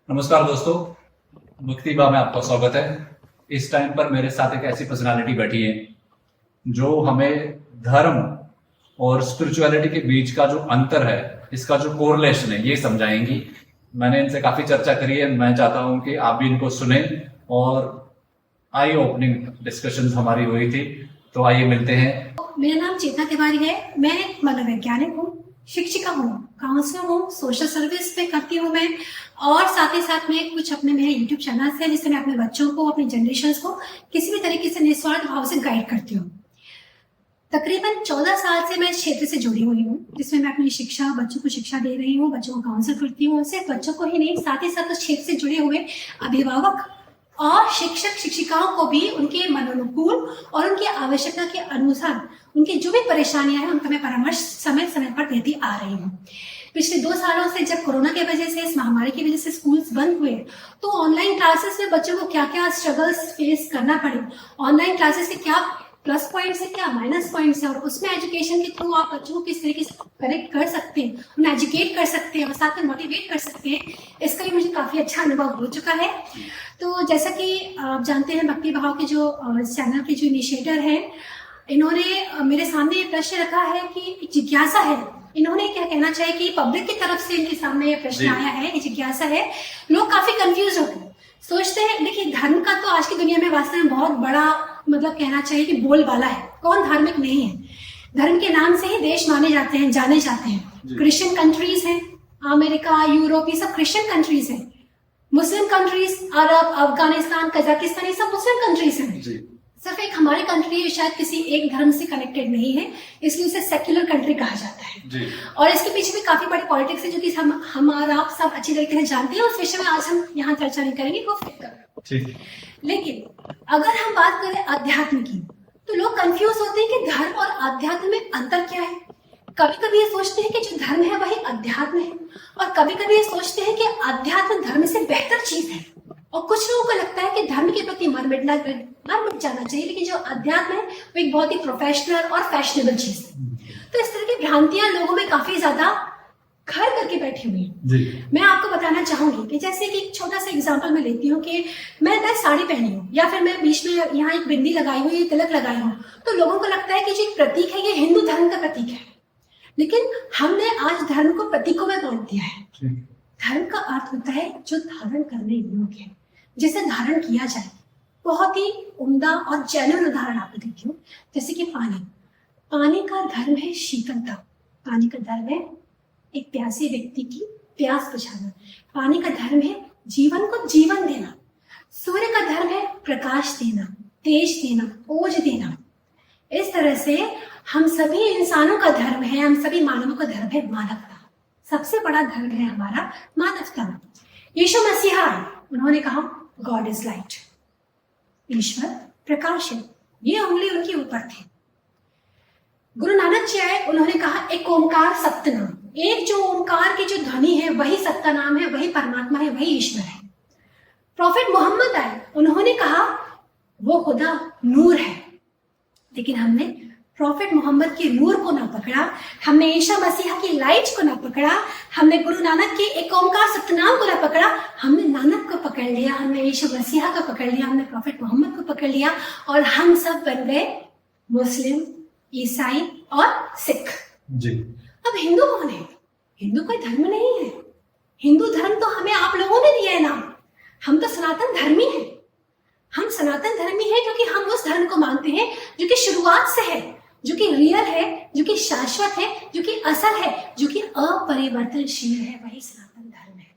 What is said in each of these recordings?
नमस्कार दोस्तों, मुक्तिबा में आपका स्वागत है। इस टाइम पर मेरे साथ एक ऐसी पर्सनालिटी बैठी है जो हमें धर्म और स्पिरिचुअलिटी के बीच का जो अंतर है, इसका जो कोरिलेशन है, ये समझाएंगी। मैंने इनसे काफी चर्चा करी है। मैं चाहता हूं कि आप भी इनको सुने और आई ओपनिंग डिस्कशंस हमारी हुई थी, तो आइए मिलते हैं। मेरा नाम चेतना तिवारी है। मैं एक मनोवैज्ञानिक हूँ, शिक्षिका हूँ, काउंसलर हूँ, सोशल सर्विस पे करती हूँ मैं। और साथ ही साथ में कुछ अपने मेरे यूट्यूब चैनल है जिससे मैं अपने बच्चों को, अपनी जनरेशन को किसी भी तरीके से निस्वार्थ भाव से गाइड करती हूँ। तकरीबन 14 साल से मैं इस क्षेत्र से जुड़ी हुई हूँ, जिसमें मैं अपनी शिक्षा, बच्चों को शिक्षा दे रही हूँ, बच्चों को काउंसिल करती हूँ। सिर्फ बच्चों को ही नहीं, साथ ही साथ उस क्षेत्र से जुड़े हुए अभिभावक और शिक्षक शिक्षिकाओं को भी उनके मनोनुकूल और उनकी आवश्यकता के अनुसार उनकी जो भी परेशानियां हैं उनका मैं परामर्श समय समय पर देती आ रही हूँ। पिछले 2 सालों से जब कोरोना की वजह से, इस महामारी की वजह से स्कूल्स बंद हुए, तो ऑनलाइन क्लासेस में बच्चों को क्या क्या स्ट्रगल्स फेस करना पड़े, ऑनलाइन क्लासेस के क्या प्लस पॉइंट्स है, क्या माइनस पॉइंट्स है, और उसमें एजुकेशन के थ्रू आप बच्चों को किस तरीके से कनेक्ट कर सकते हैं, उन्हें एजुकेट कर सकते हैं और साथ में मोटिवेट कर सकते हैं, इसका भी मुझे काफी अच्छा अनुभव हो चुका है। तो जैसा कि आप जानते हैं, भक्ति भाव के जो चैनल के जो इनिशिएटर हैं, इन्होंने मेरे सामने ये प्रश्न रखा है कि जिज्ञासा है। इन्होंने क्या कहना चाहिए कि पब्लिक की तरफ से इनके सामने ये प्रश्न आया है, ये जिज्ञासा है। लोग काफी कंफ्यूज होते हैं, सोचते हैं, देखिए धर्म का तो आज की दुनिया में वास्तव में बहुत बड़ा मतलब कहना चाहिए कि बोलबाला है। कौन धार्मिक नहीं है? धर्म के नाम से ही देश माने जाते हैं, जाने जाते हैं। क्रिश्चियन कंट्रीज हैं, अमेरिका, यूरोप, ये सब क्रिश्चियन कंट्रीज हैं। मुस्लिम कंट्रीज, अरब, अफगानिस्तान, कजाकिस्तान, ये सब मुस्लिम कंट्रीज हैं। सिर्फ एक हमारी कंट्री है शायद किसी एक धर्म से कनेक्टेड नहीं है, इसलिए उसे सेक्युलर कंट्री कहा जाता है। और इसके पीछे भी काफी बड़ी पॉलिटिक्स है, जो कि हमारा आप सब अच्छी तरीके से जानते हैं। उस विषय में आज हम यहाँ चर्चा नहीं करेंगे, वो फिर। लेकिन अगर हम बात करें अध्यात्म की, तो लोग कंफ्यूज होते हैं कि धर्म और अध्यात्म में अंतर क्या है। कभी कभी ये सोचते हैं कि जो धर्म है वही अध्यात्म है, और कभी कभी ये सोचते हैं कि अध्यात्म धर्म से बेहतर चीज है। और कुछ लोगों को लगता है कि धर्म के प्रति मर मिट जाना चाहिए, लेकिन जो अध्यात्म है वो एक बहुत ही प्रोफेशनल और फैशनेबल चीज है। तो इस तरह की भ्रांतियां लोगों में काफी ज्यादा घर करके बैठी हुई है। मैं आपको बताना चाहूंगी कि जैसे कि एक छोटा सा एग्जांपल मैं लेती हूँ कि मैं साड़ी पहनी हूँ, या फिर मैं बीच में यहाँ एक बिंदी लगाई हुई, तिलक लगाई हूँ, तो लोगों को लगता है कि जो एक प्रतीक है ये हिंदू धर्म का प्रतीक है। लेकिन हमने आज धर्म को प्रतीकों में बांट दिया है। धर्म का अर्थ होता है जो धारण करने योग्य है, जिसे धारण किया जाए। बहुत ही उम्दा और जेन्युइन उदाहरण आपको देती हूँ, जैसे कि पानी का धर्म है शीतलता। पानी का धर्म है एक प्यासे व्यक्ति की प्यास बुझाना। पानी का धर्म है जीवन को जीवन देना। सूर्य का धर्म है प्रकाश देना, तेज देना, ओज देना। इस तरह से हम सभी इंसानों का धर्म है, हम सभी मानवों का धर्म है मानवता। सबसे बड़ा धर्म है हमारा मानवता। यीशु मसीहा, उन्होंने कहा गॉड इज लाइट, ईश्वर प्रकाश है। ये उंगली उनके ऊपर थी। गुरु नानक जी आए, उन्होंने कहा एक ओंकार सप्तनाम। एक जो ओंकार की जो ध्वनि है वही सत्ता नाम है, वही परमात्मा है, वही ईश्वर है। प्रॉफिट मोहम्मद आए, उन्होंने कहा वो खुदा नूर है। लेकिन हमने प्रॉफिट मोहम्मद के नूर को ना पकड़ा, हमने ईशा मसीहा की लाइट को ना पकड़ा, हमने गुरु नानक के एक ओंकार सतनाम को ना पकड़ा। हमने नानक को पकड़ लिया, हमने ईशा मसीहा को पकड़ लिया, हमने प्रॉफिट मोहम्मद को पकड़ लिया, और हम सब बन गए मुस्लिम, ईसाई और सिख। अब हिंदू कौन है? हिंदू कोई धर्म नहीं है। हिंदू धर्म तो हमें आप लोगों ने दिया है नाम। हम तो सनातन धर्मी हैं। हम सनातन धर्मी हैं क्योंकि हम उस धर्म को मानते हैं जो कि शुरुआत से है, जो कि रियल है, जो कि शाश्वत है, जो कि असल है, जो कि अपरिवर्तनशील है, वही सनातन धर्म है।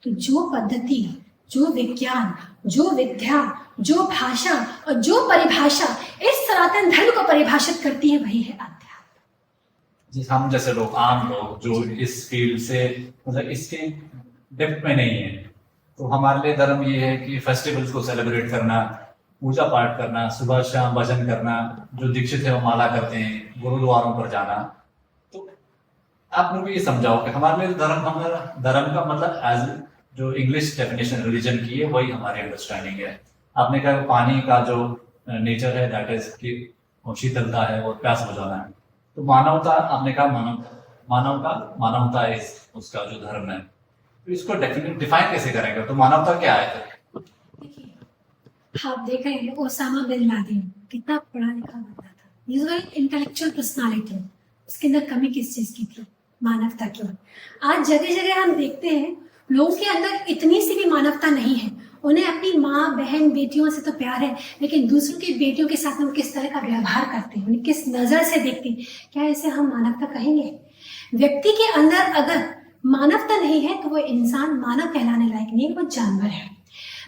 तो जो पद्धति, जो विज्ञान, जो विद्या, जो भाषा और जो परिभाषा इस सनातन धर्म को परिभाषित करती है, वही है अध्यात्म। हम जैसे लोग, आम लोग जो इस फील्ड से मतलब इसके डेप्थ में नहीं है, तो हमारे लिए धर्म ये है कि फेस्टिवल्स को सेलिब्रेट करना, पूजा पाठ करना, सुबह शाम भजन करना, जो दीक्षित है वो माला करते हैं, गुरुद्वारों पर जाना। तो आप लोग ये समझाओ कि हमारे लिए धर्म का मतलब एज जो इंग्लिश डेफिनेशन रिलीजन की है वही हमारी अंडरस्टैंडिंग है। आपने कहा पानी का जो नेचर है दैट इज कि शीतलता है और प्यास बुझाना है। तो मानवता, आपने कहा मानवता इस उसका जो धर्म है, तो इसको डिफाइन कैसे करेंगे? तो मानवता क्या है? देखिए, आप देख रहे हैं ओसामा बिन लादेन कितना पढ़ा लिखा बंदा था, he is very intellectual personality. उसके अंदर कमी किस चीज की थी? मानवता की। आज जगह जगह हम देखते हैं लोगों के अंदर इतनी सी भी मानवता नहीं है। उन्हें अपनी माँ बहन बेटियों से तो प्यार है, लेकिन दूसरों की बेटियों के साथ हम किस तरह का व्यवहार करते हैं, उन्हें किस नजर से देखते हैं, क्या इसे हम मानवता कहेंगे? व्यक्ति के अंदर अगर मानवता नहीं है तो वो इंसान मानव कहलाने लायक नहीं, वो जानवर है।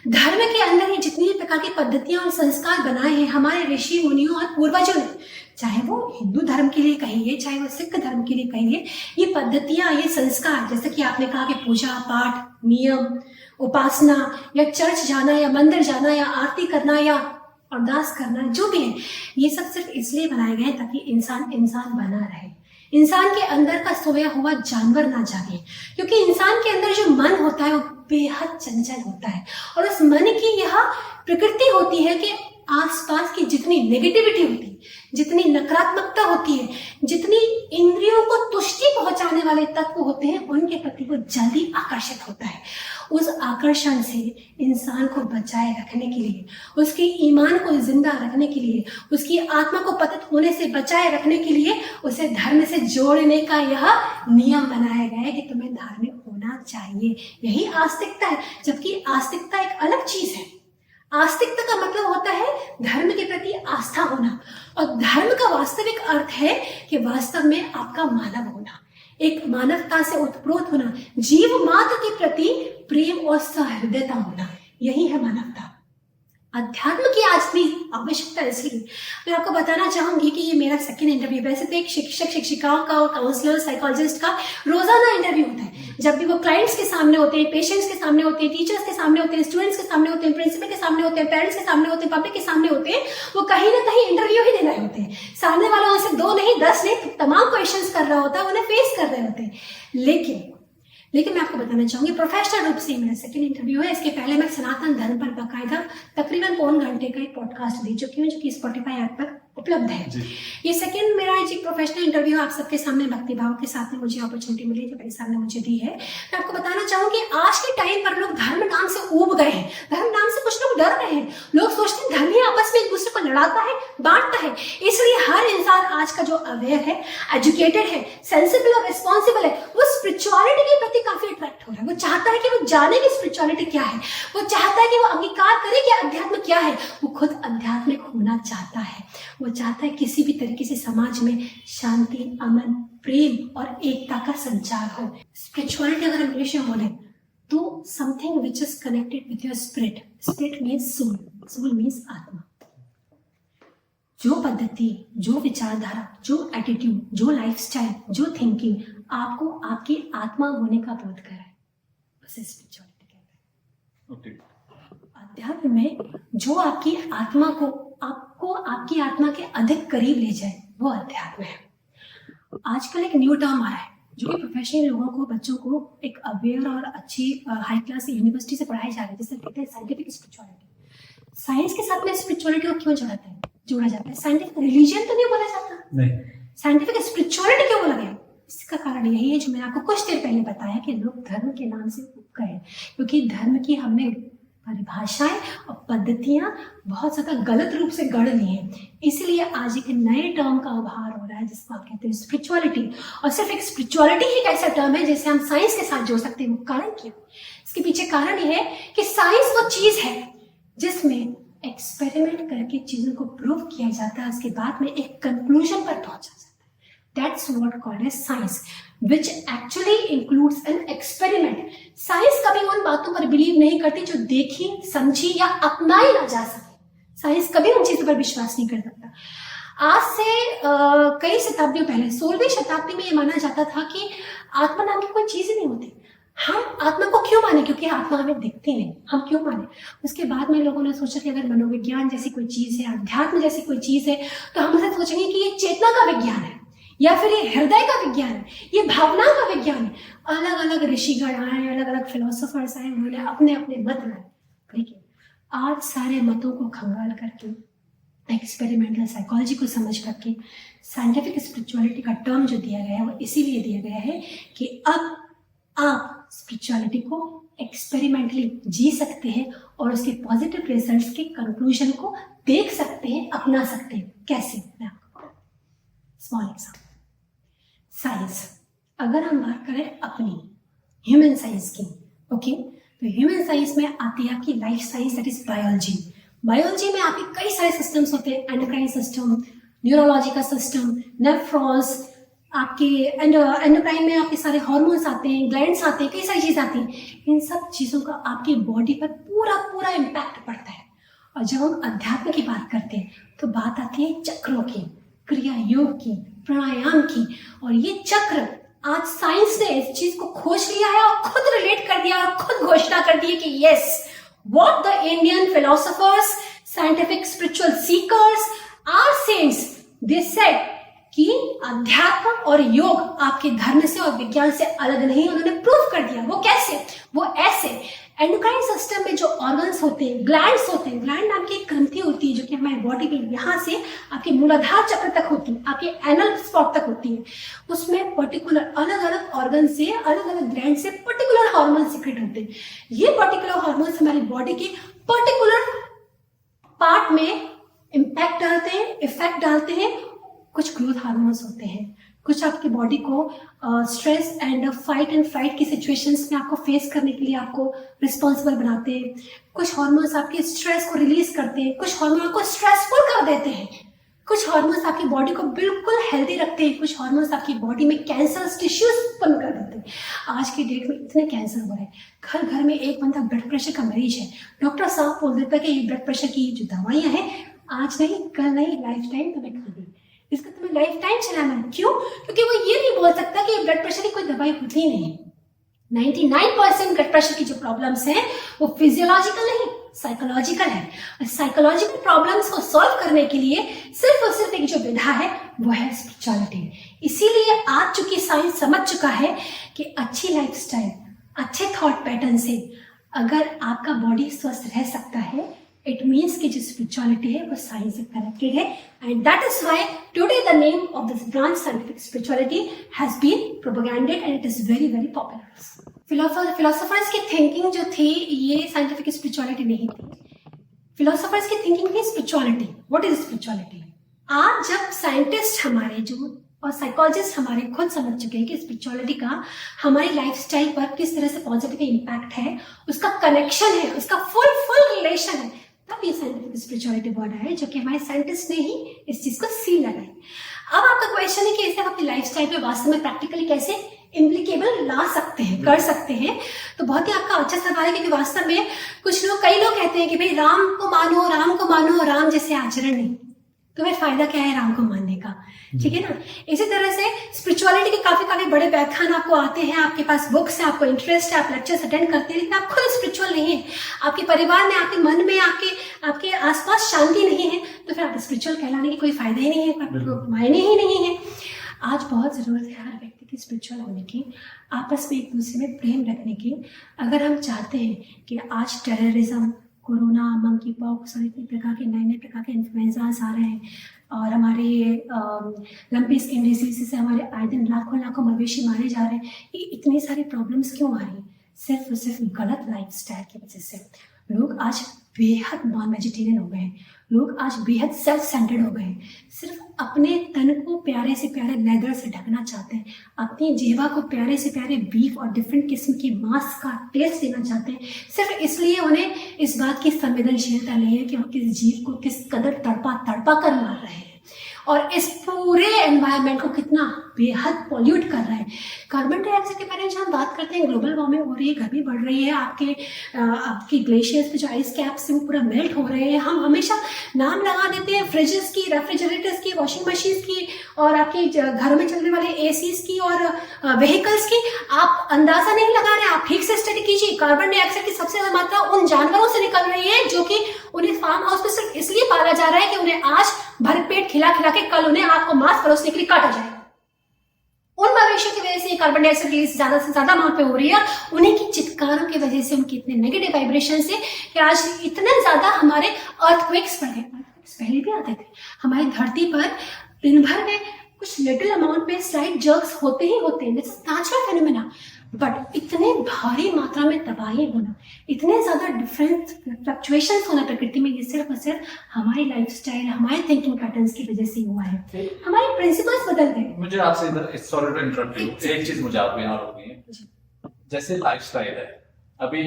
धर्म के अंदर ही जितनी भी प्रकार की पद्धतियां और संस्कार बनाए हैं हमारे ऋषि मुनियों और पूर्वजों ने, चाहे वो हिंदू धर्म के लिए कहिए, चाहे वो सिख धर्म के लिए कहिए, ये पद्धतियां, ये संस्कार, जैसे कि आपने कहा कि पूजा पाठ, नियम, उपासना या चर्च जाना या मंदिर जाना या आरती करना या अरदास करना, जो भी है, ये सब सिर्फ इसलिए बनाए गए हैं ताकि इंसान इंसान बना रहे, इंसान के अंदर का सोया हुआ जानवर ना जागे। क्योंकि इंसान के अंदर जो मन होता है वो बेहद चंचल होता है, और उस मन की यह प्रकृति होती है कि आसपास की जितनी नेगेटिविटी होती है, जितनी नकारात्मकता होती है, जितनी इंद्रियों को तुष्टि पहुंचाने वाले तत्व होते हैं, उनके प्रति वो जल्दी आकर्षित होता है। उस आकर्षण से इंसान को बचाए रखने के लिए, उसके ईमान को जिंदा रखने के लिए, उसकी आत्मा को पतित होने से बचाए रखने के लिए उसे धर्म से जोड़ने का यह नियम बनाया गया है कि तुम्हें धार्मिक होना चाहिए। यही आस्तिकता है, जबकि आस्तिकता एक अलग चीज है। आस्तिकता का मतलब होता है धर्म के प्रति आस्था होना, और धर्म का वास्तविक अर्थ है कि वास्तव में आपका मानव होना, एक मानवता से उत्प्रोत होना, जीव मात्र के प्रति प्रेम और सहृदयता होना, यही है मानवता। अध्यात्म की आज भी आवश्यकता इसलिए मैं आपको बताना चाहूंगी कि ये मेरा सेकंड इंटरव्यू, वैसे तो एक शिक्षक शिक्षिकाओं का और काउंसलर साइकोलॉजिस्ट का रोजाना इंटरव्यू होता है। जब भी वो क्लाइंट्स के सामने होते हैं, पेशेंट्स के सामने होते हैं, टीचर्स के सामने होते हैं, स्टूडेंट्स के सामने होते हैं, प्रिंसिपल के सामने होते हैं, पेरेंट्स के सामने होते हैं, पब्लिक के सामने होते हैं, वो कहीं ना कहीं इंटरव्यू ही दे रहे होते हैं। सामने वाला उनसे 2 नहीं 10 नहीं तमाम क्वेश्चन कर रहा होता है, उन्हें फेस कर रहे होते हैं। लेकिन मैं आपको बताना चाहूंगी प्रोफेशनल रूप से मेरा सेकंड इंटरव्यू है। इसके पहले मैं सनातन धर्म पर बाकायदा तकरीबन 1 घंटे का एक पॉडकास्ट दे चुकी हूँ, जो कि स्पॉटिफाई ऐप पर उपलब्ध है। ये सेकंड मेरा एक प्रोफेशनल इंटरव्यू आप सबके सामने भक्ति भाव के साथ में मुझे अपॉर्चुनिटी मिली, जो भाई साहब ने मुझे दी है। मैं आपको बताना चाहूंगी आज के टाइम पर लोग धर्म नाम से ऊब गए हैं, धर्म नाम से कुछ लोग डर रहे हैं। लोग सोचते हैं धर्म ही आपस में एक दूसरे को लड़ाता है, बांटता है। इसलिए हर इंसान आज का जो अवेयर है, एजुकेटेड है, सेंसिबल और रिस्पॉन्सिबल है, वो स्पिरिचुअलिटी के प्रति काफी अट्रैक्ट हो रहा है। वो चाहता है कि वो जाने कि स्पिरिचुअलिटी क्या है, वो चाहता है कि वो अंगीकार करे कि अध्यात्म क्या है। वो खुद आध्यात्मिक होना चाहता है, वो चाहता है किसी भी तरीके से समाज में शांति, अमन, प्रेम और एकता का संचार हो। स्पिरिचुअलिटी अगर हम इंग्लिश में बोले तो something which is connected with your spirit. Spirit means soul, soul means atma. जो पद्धति, जो विचारधारा, जो एटीट्यूड, जो लाइफस्टाइल, जो थिंकिंग आपको आपकी आत्मा होने का बोध कराए, उसे स्पिरिचुअलिटी कहते हैं। अध्यात्म में जो आपकी आत्मा को, आपको आपकी आत्मा के अधिक करीब ले जाए, वो अध्यात्म है। आजकल एक न्यू टर्म आ रहा है जो कि प्रोफेशनल लोगों को, बच्चों को एक अवेयर और अच्छी हाई क्लास यूनिवर्सिटी से पढ़ाई जा रही है, जिसे कहते हैं साइंटिफिक स्पिरिचुअलिटी। साइंस के साथ में स्पिरिचुअलिटी को क्यों जोड़ा जाता है? साइंटिफिक रिलीजन तो नहीं बोला जाता, नहीं, साइंटिफिक स्पिरिचुअलिटी क्यों बोला गया? इसका कारण यही है जो मैंने आपको कुछ देर पहले बताया कि लोग धर्म के नाम से उब गए, क्योंकि धर्म की हमने परिभाषाएं और पद्धतियां बहुत ज्यादा गलत रूप से गढ़ ली हैं। इसलिए आज एक नए टर्म का उभार हो रहा है जिसको आप कहते हैं स्पिरिचुअलिटी। और सिर्फ एक स्पिरिचुअलिटी ही एक ऐसा टर्म है जिसे हम साइंस के साथ जोड़ सकते हैं। वो कारण क्यों? इसके पीछे कारण ये है कि साइंस वो चीज है जिसमें एक्सपेरिमेंट करके चीजों को प्रूव किया जाता है, उसके बाद में एक कंक्लूजन पर पहुंचा जाता है। That's what called as science, which actually includes an experiment. Science कभी उन बातों पर बिलीव नहीं करती जो देखी, समझी या अपनाई ना जा सके। साइंस कभी उन चीजों पर विश्वास नहीं कर सकता। आज से कई शताब्दियों पहले 16वीं शताब्दी में ये माना जाता था कि आत्मा नाम की कोई चीज ही नहीं होती। हम आत्मा को क्यों माने? क्योंकि आत्मा हमें दिखती नहीं, हम क्यों माने? उसके बाद में लोगों ने सोचा कि अगर मनोविज्ञान जैसी कोई चीज है, अध्यात्म जैसी कोई चीज है, तो हम उसे सोचेंगे कि ये चेतना का विज्ञान है, या फिर ये हृदय का विज्ञान है, ये भावना का विज्ञान है। अलग अलग ऋषिगण आए, अलग अलग फिलोसोफर्स आए, उन्होंने अपने अपने मत लाए। लेकिन आज सारे मतों को खंगाल करके, एक्सपेरिमेंटल साइकोलॉजी को समझ करके साइंटिफिक स्पिरिचुअलिटी का टर्म जो दिया गया है वो इसीलिए दिया गया है कि अब आप स्पिरिचुअलिटी को एक्सपेरिमेंटली जी सकते हैं और उसके पॉजिटिव रिजल्ट्स के कंक्लूजन को देख सकते हैं, अपना सकते हैं। कैसे? मैं आपको स्मॉल एग्जाम्पल। साइंस, अगर हम बात करें अपनी ह्यूमन साइंस की, ओके, तो ह्यूमन साइंस में आती है आपकी life science, that is biology. Biology में आपके कई सारे सिस्टम्स होते हैं, एंडोक्राइन सिस्टम, न्यूरोलॉजी का सिस्टम, नेफ्रॉन्स, आपके एंडोक्राइन में आपके सारे हार्मोन्स आते हैं, ग्लैंड्स आते हैं, कई सारी चीज़ आती हैं। इन सब चीज़ों का आपकी बॉडी पर पूरा पूरा इम्पैक्ट पड़ता है। और जब हम अध्यात्म की बात करते हैं तो बात आती है चक्रों की, क्रिया योग की, प्राणायाम की। और ये चक्र आज साइंस ने इस चीज को खोज लिया है और खुद रिलेट कर दिया और खुद घोषणा कर दी है कि yes, what the Indian philosophers, scientific spiritual seekers, are saints, they said कि अध्यात्म और योग आपके धर्म से और विज्ञान से अलग नहीं। उन्होंने प्रूव कर दिया। वो कैसे? वो ऐसे, एंडोक्राइन सिस्टम में जो ऑर्गन्स होते हैं, ग्लैंड्स होते हैं, ग्लैंड नाम की एक ग्रंथि होती है जो कि हमारी बॉडी में यहाँ से आपके मूलाधार चक्र तक होती है, आपके एनल स्पॉट तक होती है। उसमें पर्टिकुलर अलग अलग ऑर्गन से, अलग अलग ग्लैंड से पर्टिकुलर हार्मोन सीक्रेट होते हैं। ये पर्टिकुलर हार्मोन्स हमारी बॉडी के पर्टिकुलर पार्ट में इम्पैक्ट डालते हैं, इफेक्ट डालते हैं। कुछ ग्रोथ हार्मोन्स होते हैं, कुछ आपकी बॉडी को stress and fight and flight की सिचुएशंस में आपको फेस करने के लिए आपको रिस्पॉन्सिबल बनाते हैं। कुछ हार्मोन्स आपके स्ट्रेस को रिलीज करते हैं, कुछ हार्मोन आपको स्ट्रेसफुल कर देते हैं, कुछ हार्मोन्स आपकी बॉडी को बिल्कुल हेल्दी रखते हैं, कुछ हार्मोन्स आपकी बॉडी में कैंसर टिश्यूज उत्पन्न कर देते हैं। आज की डेट में इतने कैंसर हो रहे हैं, घर घर में एक बंदा ब्लड प्रेशर का मरीज है, डॉक्टर साहब बोल देता है कि ये ब्लड प्रेशर की जो दवाइयाँ हैं आज नहीं, कल नहीं, लाइफ टाइम तुम्हें खानी, इसका तुम्हें लाइफ टाइम चलाना है। क्यों? क्योंकि वो ये नहीं बोल सकता कि ब्लड प्रेशर की कोई दवाई होती ही नहीं है। 99% ब्लड प्रेशर की जो प्रॉब्लम्स हैं वो फिजियोलॉजिकल नहीं, साइकोलॉजिकल है। और साइकोलॉजिकल प्रॉब्लम्स को सॉल्व करने के लिए सिर्फ और सिर्फ एक जो विधा है वो है स्पिरिचुअलिटी। इसीलिए आज चूंकि साइंस समझ चुका है कि अच्छी लाइफस्टाइल, अच्छे थॉट पैटर्न से अगर आपका बॉडी स्वस्थ रह सकता है, इट मीन्स कि जो स्पिरिचुअलिटी है वो साइंस से कनेक्टेड है। And that is why today the name of this branch scientific spirituality has been propagated and it is very very popular. Philosophers की थिंकिंग जो थी ये साइंटिफिक स्पिरिचुअलिटी नहीं थी। फिलोसोफर्स की थिंकिंग थी स्पिरिचुअलिटी। What is spirituality? आज जब साइंटिस्ट हमारे जो और साइकोलॉजिस्ट हमारे खुद समझ चुके हैं कि स्पिरिचुअलिटी का हमारी लाइफस्टाइल पर किस तरह से पॉजिटिव इम्पैक्ट है, उसका कनेक्शन है, उसका फुल रिलेशन है, तब ये साइंटिफिक स्पिरिचुअलिटी वर्ड है जो कि हमारे साइंटिस्ट ने ही इस चीज को सील लगाई। अब आपका क्वेश्चन है कि इसे आप अपनी लाइफस्टाइल पे वास्तव में प्रैक्टिकली कैसे इम्प्लीकेबल ला सकते हैं, कर सकते हैं। तो बहुत ही आपका अच्छा सवाल है, क्योंकि वास्तव में कई लोग कहते हैं कि भाई राम को मानो, राम जैसे आचरण नहीं, तो फिर फायदा क्या है राम को मानने का? ठीक है ना। इसी तरह से स्पिरिचुअलिटी के काफी बड़े व्याख्यान आपको आते हैं, आपके पास बुक्स है, आपको इंटरेस्ट है, आप लेक्चर्स अटेंड करते हैं, लेकिन आप खुद स्पिरिचुअल नहीं है, आपके परिवार में, आपके मन में, आपके आसपास शांति नहीं है, तो फिर आप स्पिरिचुअल कहलाने की कोई फायदा ही नहीं है, मायने ही नहीं है। आज बहुत जरूरत है हर व्यक्ति की स्पिरिचुअल होने की, आपस में एक दूसरे में प्रेम रखने की। अगर हम चाहते हैं कि आज टेररिज्म, कोरोना, मंकी पॉक्स और इतने प्रकार के नए प्रकार के इन्फ्लुएंजास आ रहे हैं और हमारे लंपी स्किन डिजीज से हमारे आए दिन लाखों मवेशी मारे जा रहे हैं, ये इतनी सारी प्रॉब्लम्स क्यों आ रही हैं? सिर्फ और सिर्फ गलत लाइफस्टाइल की वजह से। लोग आज बेहद नॉन वेजिटेरियन हो गए हैं, लोग आज बेहद सेल्फ सेंटर्ड हो गए हैं, सिर्फ अपने तन को प्यारे से प्यारे लेदर से ढकना चाहते हैं, अपनी जीवा को प्यारे से प्यारे बीफ और डिफरेंट किस्म की मांस का टेस्ट देना चाहते हैं। सिर्फ इसलिए उन्हें इस बात की संवेदनशीलता नहीं है कि वो किस जीव को किस कदर तड़पा कर मार रहे हैं और इस पूरे एनवायरनमेंट को कितना बेहद पॉल्यूट कर रहा है। कार्बन डाइऑक्साइड के बारे में जब हम बात करते हैं, ग्लोबल वार्मिंग हो रही है, गर्मी बढ़ रही है, आपकी ग्लेशियर्स पे जो आइस कैप्स हैं वो पूरा मेल्ट हो रहे हैं। हम हमेशा नाम लगा देते हैं फ्रिजेस की, रेफ्रिजरेटर्स की, वॉशिंग मशीन की और आपके घरों में चलने वाले एसीज की और व्हीकल्स की। आप अंदाजा नहीं लगा रहे, आप ठीक से स्टडी कीजिए। कार्बन डाइऑक्साइड की सबसे ज्यादा मात्रा उन जानवरों से निकल रही है जो कि उन्हें फार्म हाउस में सिर्फ इसलिए पाला जा रहा है कि उन्हें आज भर पेट खिला के कल उन्हें आपको मांस परोसने के लिए काटा जाए। उन मवेशियों की वजह से कार्बन डाइऑक्साइड रिलीज ज्यादा से ज्यादा अमाउंट पे हो रही है। उन्हीं की चित्कारों की वजह से, उनकी इतने नेगेटिव वाइब्रेशन से कि आज इतने ज्यादा हमारे अर्थक्वेक्स बढ़ गए। पहले भी आते थे हमारी धरती पर, दिन भर में कुछ लिटिल अमाउंट में स्लाइट जर्क्स होते ही होते हैं, नेचुरल फेनोमेना। बट इतने भारी मात्रा में तबाही होना, इतने ज़्यादा डिफरेंट फ्लक्चुएशंस होना प्रकृति में, ये सिर्फ और सिर्फ हमारी लाइफस्टाइल, हमारे थिंकिंग पैटर्न्स की वजह से हुआ है। हमारे प्रिंसिपल्स बदल गए। मुझे आपसे इधर सॉरी टू इंटरप्ट यू, एक चीज मुझे आपको यहाँ रोकनी है। जैसे लाइफस्टाइल है, अभी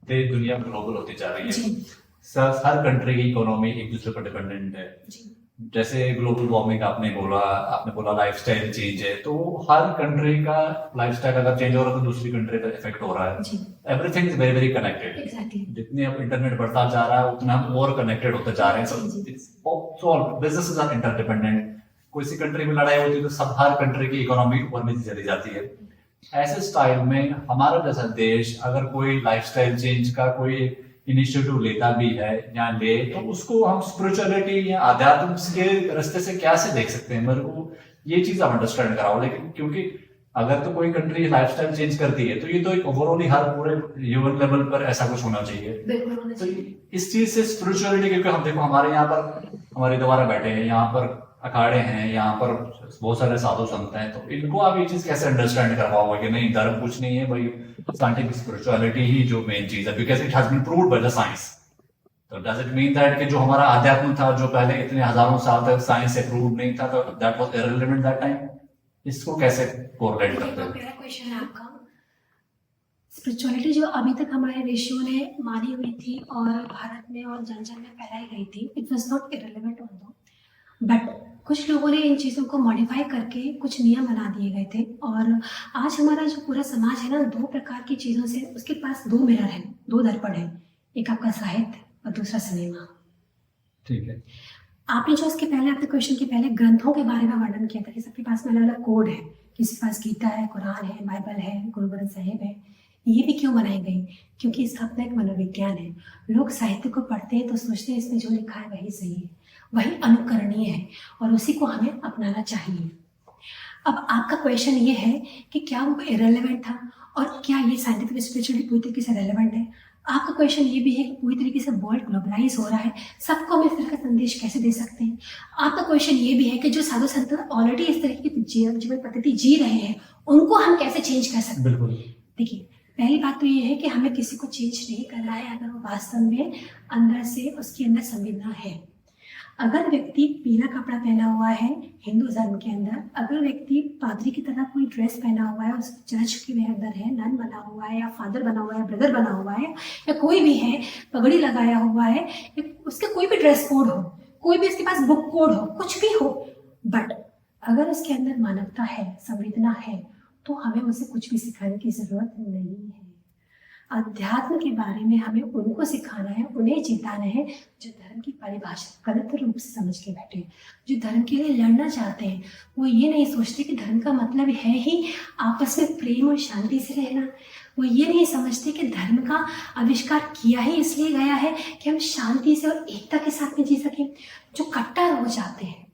देश दुनिया ग्लोबल होती जा रही है, हर कंट्री की इकोनॉमी एक दूसरे पर डिपेंडेंट है। जैसे ग्लोबल वार्मिंग आपने बोला लाइफस्टाइल चेंज है, तो हर कंट्री का लाइफस्टाइल अगर चेंज हो रहा है तो दूसरी कंट्री पर इफेक्ट हो रहा है। Everything is very very connected. जितने अब इंटरनेट बढ़ता जा रहा है उतना हम और कनेक्टेड होते जा रहे हैं। सो बिजनेसेस आर इंटरडिपेंडेंट। कोई सी कंट्री में लड़ाई होती है तो सब हर कंट्री की इकोनॉमी ऊपर में चली जाती है। ऐसे स्टाइल में हमारा जैसा देश अगर कोई लाइफस्टाइल चेंज का कोई इनिशिएटिव लेता भी है या ले, तो उसको हम स्पिरिचुअलिटी या आध्यात्म के रास्ते से क्या से देख सकते हैं? मेरे को ये चीज आप अंडरस्टैंड कराओ। लेकिन क्योंकि अगर तो कोई कंट्री लाइफस्टाइल चेंज करती है तो ये तो एक ओवरऑल ही हर पूरे ह्यूमन लेवल पर ऐसा कुछ होना चाहिए। तो इस चीज से स्पिरिचुअलिटी, क्योंकि हम देखो हमारे यहाँ पर हमारे द्वारा बैठे हैं, यहाँ पर अखाड़े हैं, यहाँ पर बहुत सारे साधु संत हैं, तो इनको आप ये चीज कैसे अंडरस्टैंड करवाओगे कि नहीं धर्म कुछ नहीं है भाई, साइंटिफिक स्पिरिचुअलिटी ही जो मेन चीज है, because it has been proved by the science. तो डज इट मीन दैट कि जो हमारा अध्यात्म था जो पहले इतने हजारों साल तक साइंस से प्रूव नहीं था, तो that was irrelevant that time? इसको कैसे कोरिलेट करते हैं? मेरा क्वेश्चन है आपका, स्पिरिचुअलिटी जो अभी तक हमारे ऋषियों ने मानी हुई थी और भारत में और जन जन में फैलाई गई थी, it was not irrelevant although, but कुछ लोगों ने इन चीज़ों को मॉडिफाई करके कुछ नियम बना दिए गए थे। और आज हमारा जो पूरा समाज है ना, दो प्रकार की चीज़ों से उसके पास दो मिरर हैं, दो दर्पण हैं, एक आपका साहित्य और दूसरा सिनेमा। ठीक है। आपने जो उसके पहले आपके क्वेश्चन के पहले ग्रंथों के बारे में वर्णन किया था कि सबके पास में अलग अलग कोड है, किसी के पास गीता है, कुरान है, बाइबल है, गुरु ग्रंथ साहिब है। ये भी क्यों बनाई गई? क्योंकि इसका अपना एक मनोविज्ञान है। लोग साहित्य को पढ़ते हैं तो सोचते हैं इसमें जो लिखा है वही सही है, वही अनुकरणीय है और उसी को हमें अपनाना चाहिए। अब आपका क्वेश्चन ये है कि क्या वो इररिलेवेंट था और क्या ये साइंटिफिक स्पिरिचुअलिटी पूरी तरीके से रेलेवेंट है? आपका क्वेश्चन ये भी है कि पूरी तरीके से वर्ल्ड ग्लोबलाइज हो रहा है, सबको हम इस तरह का संदेश कैसे दे सकते हैं? आपका क्वेश्चन ये भी है कि जो साधु संत ऑलरेडी इस तरह की जीवन पद्धति जी रहे हैं उनको हम कैसे चेंज कर सकते हैं? बिल्कुल। देखिए, पहली बात तो ये है कि हमें किसी को चेंज नहीं करना है अगर वो वास्तव में अंदर से उसके अंदर संवेदना है। अगर व्यक्ति पीला कपड़ा पहना हुआ है हिंदू धर्म के अंदर, अगर व्यक्ति पादरी की तरह कोई ड्रेस पहना हुआ है, उस चर्च के अंदर है, नन बना हुआ है या फादर बना हुआ है, ब्रदर बना हुआ है, या कोई भी है पगड़ी लगाया हुआ है, या उसका कोई भी ड्रेस कोड हो, कोई भी उसके पास बुक कोड हो, कुछ भी हो, बट अगर उसके अंदर मानवता है, संवेदना है, तो हमें उसे कुछ भी सिखाने की जरूरत नहीं है। अध्यात्म के बारे में हमें उनको सिखाना है, उन्हें चेताना है जो धर्म की परिभाषा गलत रूप से समझ के बैठे, जो धर्म के लिए लड़ना चाहते हैं। वो ये नहीं सोचते कि धर्म का मतलब है ही आपस में प्रेम और शांति से रहना। वो ये नहीं समझते कि धर्म का आविष्कार किया ही इसलिए गया है कि हम शांति से और एकता के साथ में जी सकें। जो कट्टर हो जाते हैं,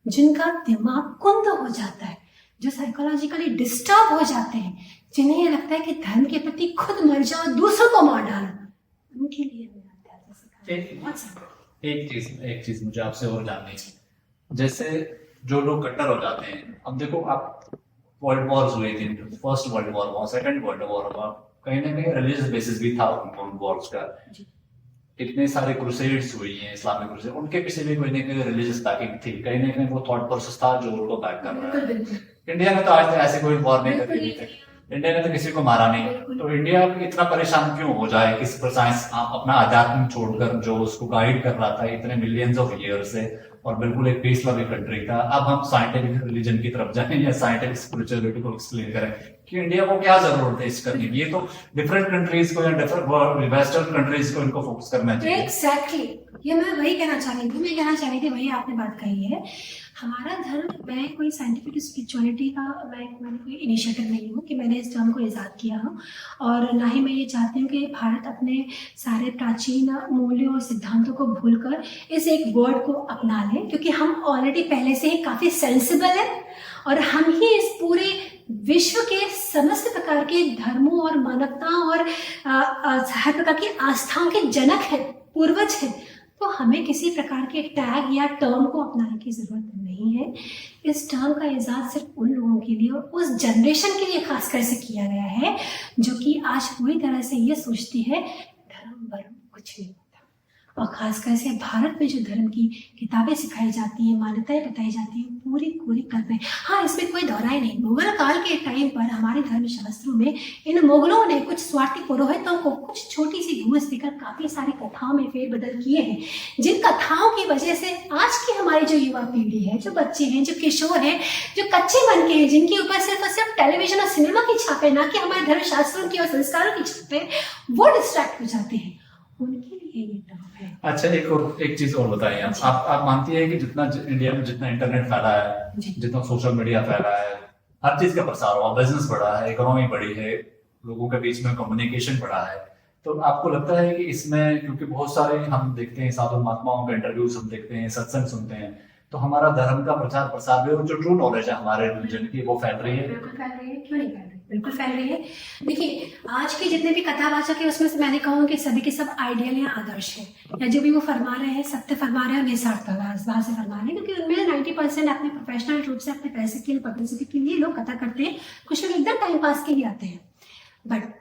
जिनका दिमाग कुंद हो जाता है, जो साइकोलॉजिकली डिस्टर्ब हो जाते हैं, जिन्हें ये लगता है कि धर्म के प्रति खुद मर जाओ, दूसरों को मार डालो, उनके लिए एक चीज मुझे आपसे और जाननी है। जैसे जो लोग कट्टर हो जाते हैं, अब देखो आप वर्ल्ड वॉर्स हुए थे, फर्स्ट वर्ल्ड वॉर हुआ, सेकंड वर्ल्ड वॉर हुआ, कहीं ना कहीं रिलीजियस बेसिस भी था उन वॉर्स का। इतने सारे क्रूसेड्स हुई हैं, इस्लामिक क्रूसेड, उनके पीछे भी कोई ना कोई रिलीजियस बैकिंग थी, कहीं ना कहीं वो थॉट प्रोसेस था जो उनको बैक कर रहा है। इंडिया में तो आज तक ऐसे कोई वॉर नहीं करती थी, इंडिया ने तो किसी को मारा नहीं, तो इंडिया इतना परेशान क्यों हो जाए किस पर साइंस अपना आध्यात्म छोड़कर जो उसको गाइड कर रहा था इतने मिलियंस ऑफ ईयर से, और बिल्कुल एक पीस लविंग कंट्री था। अब हम साइंटिफिक रिलीजन की तरफ जाएं या साइंटिफिक स्पिरिचुअलिटी को एक्सप्लेन करें कि इंडिया को क्या जरूरत है इस करने की? ये तो डिफरेंट कंट्रीज को या डिफरेंट वेस्टर्न कंट्रीज को इनको फोकस करना चाहिए। एग्जैक्टली, ये मैं वही कहना चाह रही थी, वही आपने बात कही है। हमारा धर्म, मैं कोई साइंटिफिक स्पिरिचुअलिटी का मैंने कोई इनिशिएटिव नहीं हूँ कि मैंने इस टर्म को ईजाद किया हो, और ना ही मैं ये चाहती हूँ कि भारत अपने सारे प्राचीन मूल्यों और सिद्धांतों को भूलकर इस एक वर्ड को अपना लें, क्योंकि हम ऑलरेडी पहले से ही काफ़ी सेंसिबल हैं और हम ही इस पूरे विश्व के समस्त प्रकार के धर्मों और मानवता और हर प्रकार की आस्थाओं के जनक हैं, पूर्वज हैं। तो हमें किसी प्रकार के टैग या टर्म को अपनाने की ज़रूरत नहीं है। इस टर्म का इजाद सिर्फ उन लोगों के लिए और उस जनरेशन के लिए खासकर से किया गया है जो कि आज पूरी तरह से ये सोचती है धर्म वर्म कुछ नहीं होता। और खासकर से भारत में जो धर्म की किताबें सिखाई जाती हैं, मान्यताएं बताई जाती हैं, पूरी पूरी कल्पना। हाँ, इसमें कोई दोहराई नहीं। मुगल काल के टाइम पर हमारे धर्म शास्त्रों में इन मुगलों ने कुछ स्वार्थी पुरोहितों को कुछ छोटी सी घूस देकर काफी सारी कथाओं में फेरबदल किए हैं, जिन कथाओं की वजह से आज की हमारी जो युवा पीढ़ी है, जो बच्चे हैं, जो किशोर हैं, जो कच्चे मन के हैं, जिनके ऊपर सिर्फ और सिर्फ टेलीविजन और सिनेमा की छापे, ना कि हमारे धर्म शास्त्रों की और संस्कारों की छापे, वो डिस्ट्रैक्ट हो जाते हैं। उनके लिए ये टर्म है। अच्छा, एक चीज और बताइए आप मानती है कि जितना इंडिया में जितना इंटरनेट फैला है, जितना सोशल मीडिया फैला है, हर चीज का प्रसार हुआ, बिजनेस बढ़ा है, इकोनॉमी बढ़ी है, लोगों के बीच में कम्युनिकेशन बढ़ा है, तो आपको लगता है कि इसमें, क्योंकि बहुत सारे हम देखते हैं साधु महात्माओं का इंटरव्यूज हम देखते हैं, सत्संग सुनते हैं, तो हमारा धर्म का प्रचार प्रसार भी और जो ट्रू नॉलेज है हमारे रिलीजन की वो फैल रही है? बिल्कुल फैल रही है, क्यों नहीं फैल रही, बिल्कुल फैल रही है। देखिए, आज के जितने भी कथावाचक है उसमें से मैंने कहूँ कि सभी के सब आइडियल या आदर्श है, या जो भी वो फरमा रहे हैं सत्य फरमा रहे हैं, निस्वार्थता से फरमा रहे हैं, क्योंकि उनमें 90% अपने प्रोफेशनल रूप से अपने पैसे के लिए, पब्लिसिटी के लिए लोग कथा करते हैं। कुछ लोग एकदम टाइम पास के लिए आते हैं, बट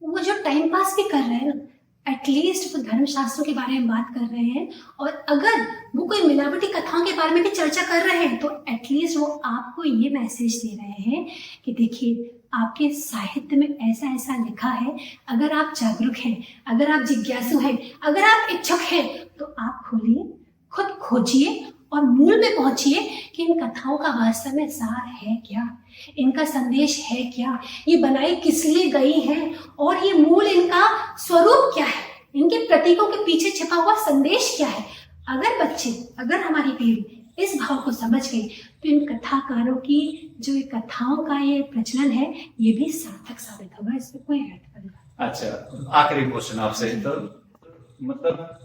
वो जो टाइम पास भी कर रहे हैं ना, एटलीस्ट वो धर्मशास्त्रों के बारे में बात कर रहे हैं, और अगर वो कोई मिलावटी कथाओं के बारे में भी चर्चा कर रहे हैं तो एटलीस्ट वो आपको ये मैसेज दे रहे हैं कि देखिए, आपके साहित्य में ऐसा ऐसा लिखा है, अगर आप जागरूक हैं, अगर आप जिज्ञासु हैं, अगर आप इच्छुक हैं, तो आप खोलिए, खुद खोजिए और मूल में पहुंचिए कि इन कथाओं का वास्तव में सार है क्या, इनका संदेश है क्या, ये बनाई किस लिए गई है, और ये मूल इनका स्वरूप क्या है, इनके प्रतीकों के पीछे छिपा हुआ संदेश क्या है। अगर बच्चे, अगर हमारी पीढ़ी इस भाव को समझ गई तो इन कथाकारों की जो ये कथाओं का ये प्रचलन है ये भी सार्थक साबित होगा, इसमें कोई अर्थ। अच्छा, आखिरी क्वेश्चन आपसे, तो मतलब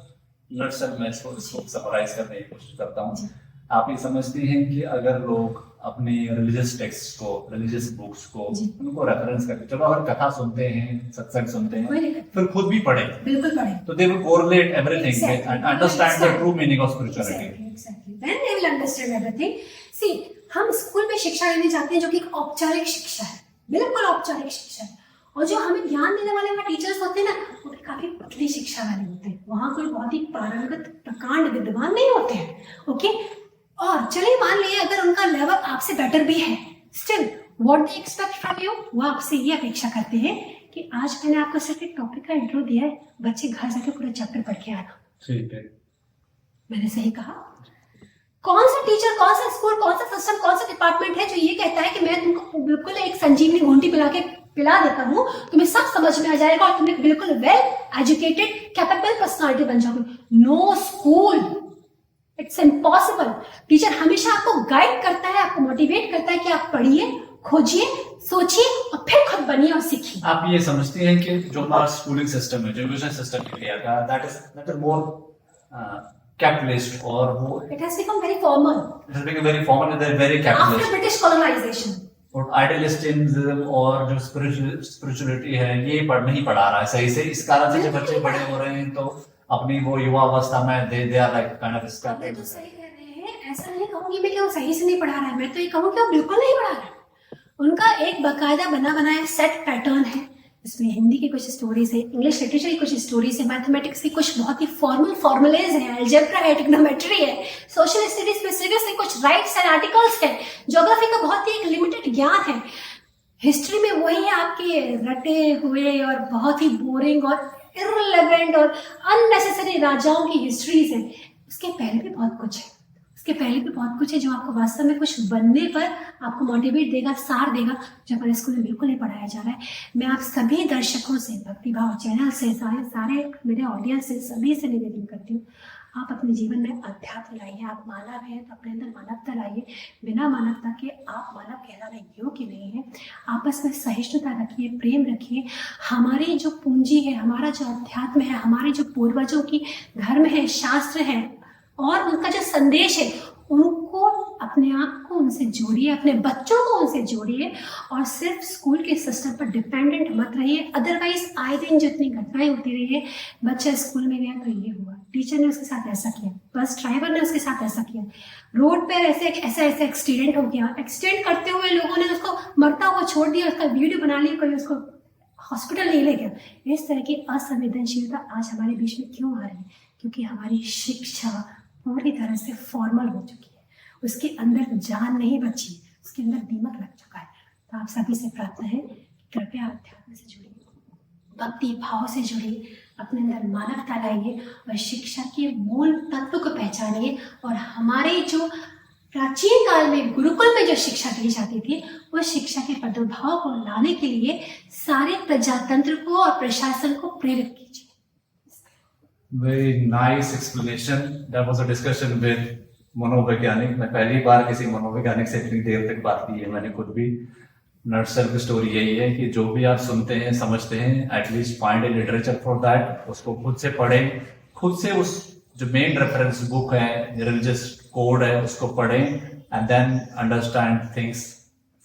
नटशल मैं इसको समराइज करने की कोशिश करता हूँ। आप ये समझती हैं कि अगर लोग अपनी रिलीजियस टेक्स्ट को, रिलीजियस बुक्स को, उनको रेफरेंस करके, चलो अगर कथा सुनते हैं, सत्संग सुनते हैं, फिर खुद भी पढ़े, बिल्कुल पढ़े, तो they will correlate everything and understand the true meaning of spirituality. Then they will understand everything. See, हम स्कूल में शिक्षा लेने जाते हैं जो कि एक औपचारिक शिक्षा है, बिल्कुल औपचारिक शिक्षा है, और जो हमें ज्ञान देने वाले वहाँ टीचर्स होते हैं ना, वो भी काफी पतली शिक्षा वाले होते हैं। वहाँ कोई बहुत ही पारंगत प्रकांड विद्वान नहीं होते हैं, ओके। और चलिए मान लीजिए अगर उनका लेवल आपसे बेटर भी है, still what they expect from you, वो आपसे ये अपेक्षा करते हैं कि आज मैंने आपको सिर्फ एक टॉपिक का इंट्रो दिया है, बच्चे घर जाके पूरा चैप्टर पढ़ के आना। ठीक है, मैंने सही कहा? कौन सा टीचर, कौन सा स्कूल, कौन सा सिस्टम, कौन सा डिपार्टमेंट है जो ये कहता है कि मैं तुमको बिल्कुल एक संजीवनी घंटी पिला देता हूँ, तुम्हें सब समझ में आ जाएगा और तुम्हें बिल्कुल वेल एजुकेटेड कैपेबल पर्सनालिटी बन जाओगे? No school, it's impossible. Teacher हमेशा आपको गाइड करता है, आपको मोटिवेट करता है कि आप पढ़िए, खोजिए, सोचिए और फिर खुद बनिए और सीखिए। आप ये समझती हैं कि जो हमारा स्कूलिंग सिस्टम है, जो एजुकेशन सिस्टम इंडिया का, दैट इज मोर capitalist, और वो it has become very formal. It has become very formal and very capitalist. After British colonization. और आइडियलिस्टिज्म और जो स्पिरिचुअलिटी है ये नहीं पढ़ा रहा है सही से, इस कारण से जो बच्चे बड़े हो रहे हैं तो अपनी वो युवा अवस्था में they are like kind of standard. तो सही कह रहे हैं, ऐसा नहीं कहूंगी मैं कि वो सही से नहीं पढ़ा रहा है, मैं तो ये कहूँ कि वो बिल्कुल नहीं पढ़ा रहा है। उनका एक बाकायदा बना बनाया सेट पैटर्न है, इसमें हिंदी की कुछ स्टोरीज है, इंग्लिश लिटरेचर की कुछ स्टोरीज है, मैथमेटिक्स की कुछ बहुत ही फॉर्मुलेज है, अलजेब्रा है, ट्रिग्नोमेट्री है, सोशल स्टडीज में सीरियसली कुछ राइट्स एंड आर्टिकल्स है, ज्योग्राफी का बहुत ही एक लिमिटेड ज्ञान है, हिस्ट्री में वही है आपके रटे हुए और बहुत ही बोरिंग और इररिलेवेंट और अननेसेसरी राजाओं की हिस्ट्रीज है। उसके पहले भी बहुत कुछ है, उसके पहले भी बहुत कुछ है जो आपको वास्तव में कुछ बनने पर आपको मोटिवेट देगा, सार देगा, जो हमारे स्कूल में बिल्कुल नहीं पढ़ाया जा रहा है। मैं आप सभी दर्शकों से, भक्तिभाव चैनल से, सारे मेरे ऑडियंस से, सभी से निवेदन करती हूँ, आप अपने जीवन में अध्यात्म लाइए। आप मानव हैं तो अपने अंदर मानवता लाइए, बिना मानवता के आप मानव कहलाने योग्य नहीं है। आपस में सहिष्णुता रखिए, प्रेम रखिए। हमारी जो पूंजी है, हमारा जो अध्यात्म है, हमारे जो पूर्वजों की धर्म है, शास्त्र है और उनका जो संदेश है, उनको अपने आप को उनसे जोड़िए, अपने बच्चों को उनसे जोड़िए और सिर्फ स्कूल के सिस्टम पर डिपेंडेंट मत रहिए। अदरवाइज आए दिन जितनी घटनाएं होती रही है, बच्चा स्कूल में गया तो ये हुआ, टीचर ने उसके साथ ऐसा किया, बस ड्राइवर ने उसके साथ ऐसा किया, रोड पर ऐसा एक्सीडेंट हो गया, एक्सीडेंट करते हुए लोगों ने उसको मरता हुआ छोड़ दिया, उसका वीडियो बना लिया, कोई उसको हॉस्पिटल नहीं ले गया। इस तरह की असंवेदनशीलता आज हमारे बीच में क्यों आ रही है? क्योंकि हमारी शिक्षा पूरी तरह से फॉर्मल हो चुकी है, उसके अंदर जान नहीं बची, उसके अंदर दीमक लग चुका है। तो आप सभी से प्रार्थना है कि कृपया अध्यात्म से जुड़िए, भक्ति भाव से जुड़िए, अपने अंदर मानवता लाइए और शिक्षा के मूल तत्व को पहचानिए। और हमारे जो प्राचीन काल में गुरुकुल में जो शिक्षा दी जाती थी, वो शिक्षा के प्रादुर्भाव को लाने के लिए सारे प्रजातंत्र को और प्रशासन को प्रेरित कीजिए। Very nice explanation. That was a discussion with मनोवैज्ञानिक। मैं पहली बार किसी मनोवैज्ञानिक से इतनी देर तक बात की है मैंने खुद भी। नटसेल की स्टोरी यही है कि जो भी आप सुनते हैं समझते हैं, at least find a literature for that, उसको खुद से पढ़ें, खुद से उस जो मेन रेफरेंस बुक है, रिलीजियस कोड है, उसको पढ़ें and then understand things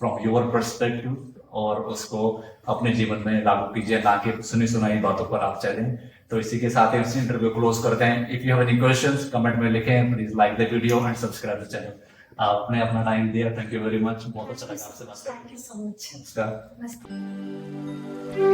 from your perspective और उसको अपने जीवन में लागू कीजिए, ना कि सुनी सुनाई बातों पर आप चलें। तो इसी के साथ इस इंटरव्यू क्लोज करते हैं। If you have any questions comment में लिखें, please like the video and subscribe the channel. आपने अपना टाइम दिया, थैंक यू वेरी मच। बहुत अच्छा लगा आपसे बात करके। Thank you so much. नमस्कार। नमस्कार।